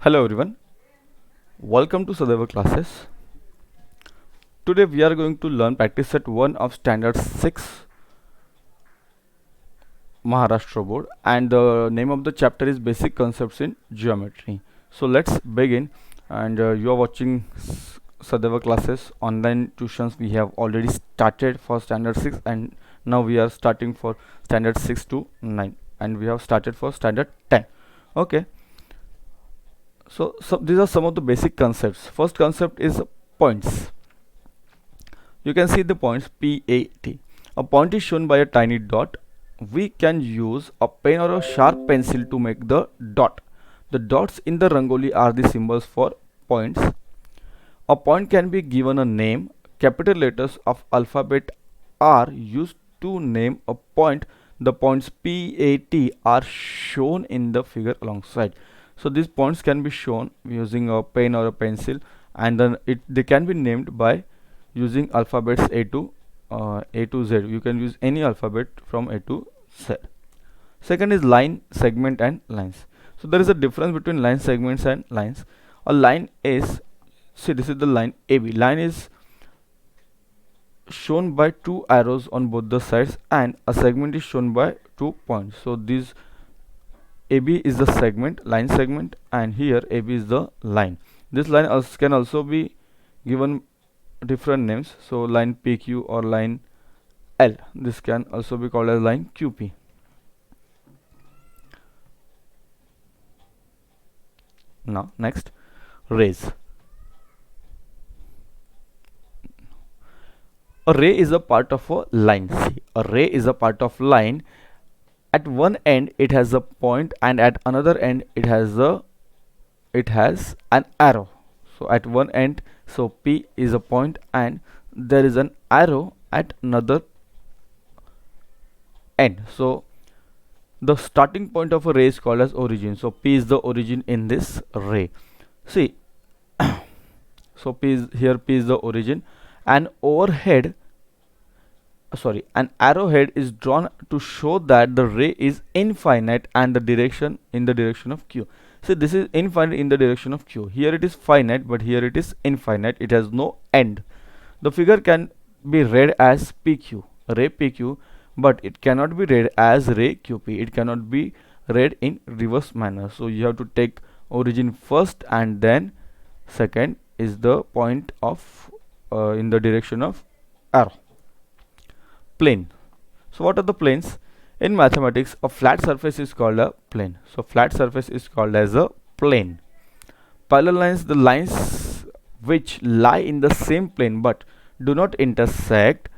Hello everyone, welcome to Sadeva classes. Today we are going to learn practice set 1 of standard 6 Maharashtra board, and the name of the chapter is basic concepts in geometry. So let's begin, and you are watching Sadeva classes online tuitions. We have already started for standard 6 and now we are starting for standard 6 to 9 and we have started for standard 10. Okay, so these are some of the basic concepts. First concept is points. You can see the points PAT. A point is shown by a tiny dot. We can use a pen or a sharp pencil to make the dot. The dots in the rangoli are the symbols for points. A point can be given a name. Capital letters of alphabet are used to name a point. The points PAT are shown in the figure alongside. So these points can be shown using a pen or a pencil, and then they can be named by using alphabets A to Z. You can use any alphabet from A to Z. Second is line, segment and lines. So there is a difference between line, segments and lines. A line is, see, this is the line AB. Line is shown by two arrows on both the sides and a segment is shown by 2 points. So this AB is the segment, line segment, and here AB is the line. This line can also be given different names. So line PQ or line L. This can also be called as line QP. Now next, rays. A ray is a part of a line. See, a ray is a part of line. At one end it has a point and at another end it has an arrow. So at one end, so P is a point and there is an arrow at another end. So the starting point of a ray is called as origin. So P is the origin in this ray. See, so P is the origin, and overhead, an arrowhead is drawn to show that the ray is infinite and the direction in the direction of Q. So this is infinite in the direction of Q. Here it is finite, but here it is infinite. It has no end. The figure can be read as PQ, ray PQ, but it cannot be read as ray QP. It cannot be read in reverse manner. So you have to take origin first and then second is the point of in the direction of arrow. Plane. So what are the planes? In mathematics, a flat surface is called a plane. So flat surface is called as a plane. Parallel lines, the lines which lie in the same plane but do not intersect,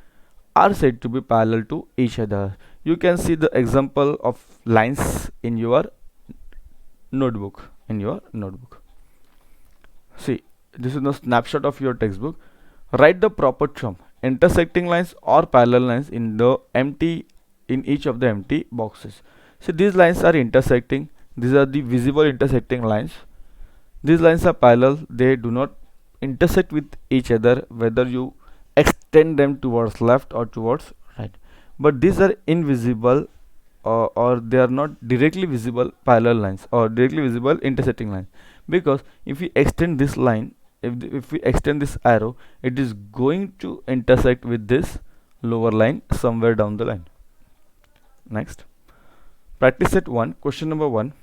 are said to be parallel to each other. You can see the example of lines in your notebook. See, this is the snapshot of your textbook. Write the proper term, intersecting lines or parallel lines in each of the empty boxes. So these lines are intersecting. These are the visible intersecting lines. These lines are parallel. They do not intersect with each other whether you extend them towards left or towards right. But these are invisible or they are not directly visible parallel lines or directly visible intersecting lines, because if we extend this line, if we extend this arrow, it is going to intersect with this lower line somewhere down the line. Next, practice set 1, question number 1.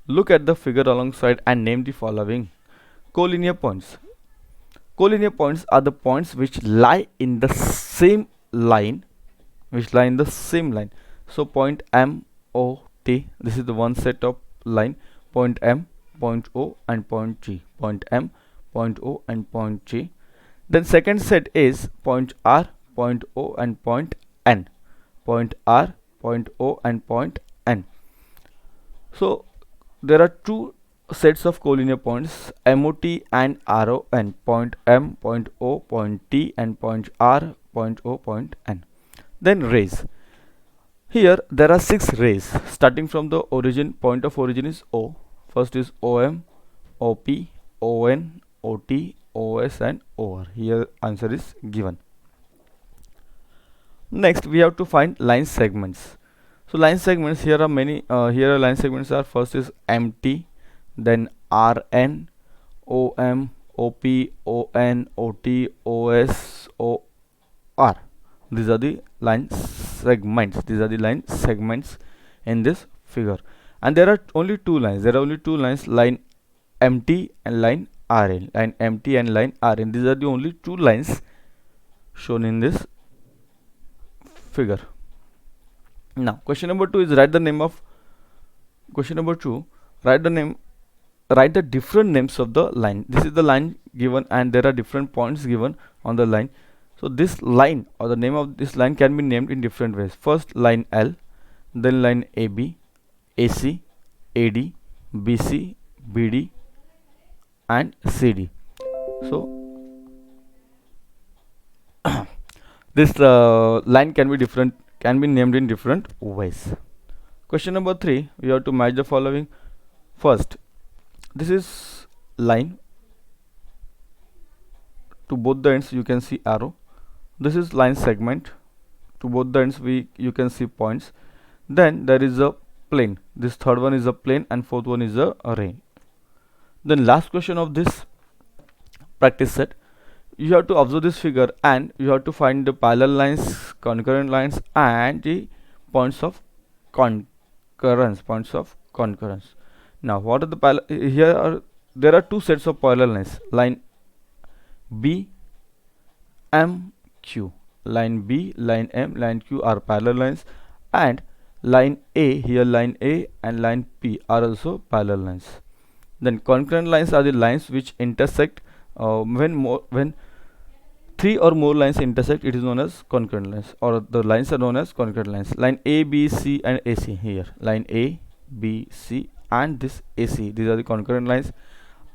Look at the figure alongside and name the following collinear points. Collinear points are the points which lie in the same line, So point M, O, T, this is the one set of line. Point M, point O and point G. Point M, point O and point G. Then second set is point R, point O and point N. Point R, point O and point N. So there are two sets of collinear points, MOT and RON. Point M, point O, point T and point R, point O, point N. Then rays. Here there are 6 rays starting from the origin. Point of origin is O. First is OM, OP, ON, OT, OS and OR. Here answer is given. Next we have to find line segments. So line segments, here are many. Here line segments are, first is MT, then RN, OM, OP, ON, OT, OS, OR. These are the line segments. These are the line segments in this figure. And there are only two lines. There are only two lines, line MT and line RN. Line MT and line RN. These are the only two lines shown in this figure. Now, question number 2 is write the name of question number 2. Write the different names of the line. This is the line given and there are different points given on the line. So this line or the name of this line can be named in different ways. First line L, then line AB, AC, AD, BC, BD and CD. So this line can be named in different ways. Question number 3, we have to match the following. First, this is line. To both the ends you can see arrow. This is line segment. To both the ends you can see points. Then there is a plane. This third one is a plane and fourth one is a ray. Then last question of this practice set, you have to observe this figure and you have to find the parallel lines, concurrent lines and the points of concurrence. Now what are the there are two sets of parallel lines, line B, M, Q. Line B, line M, line Q are parallel lines, and line A, here line A and line P are also parallel lines. Then concurrent lines are the lines which intersect when three or more lines intersect. It is known as concurrent lines, or the lines are known as concurrent lines. Line A, B, C and AC. Here line A, B, C and this AC, these are the concurrent lines,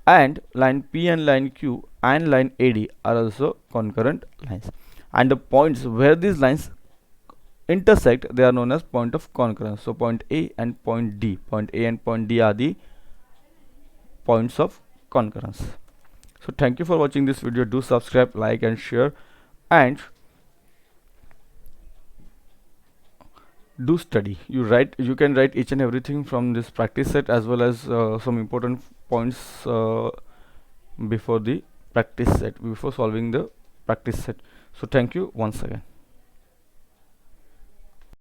and line P and line Q and line AD are also concurrent lines, and the points where these lines intersect, they are known as point of concurrence. So point A and point D are the points of concurrence. So thank you for watching this video. Do subscribe, like and share, and do study. You can write each and everything from this practice set, as well as some important points before solving the practice set. So thank you once again.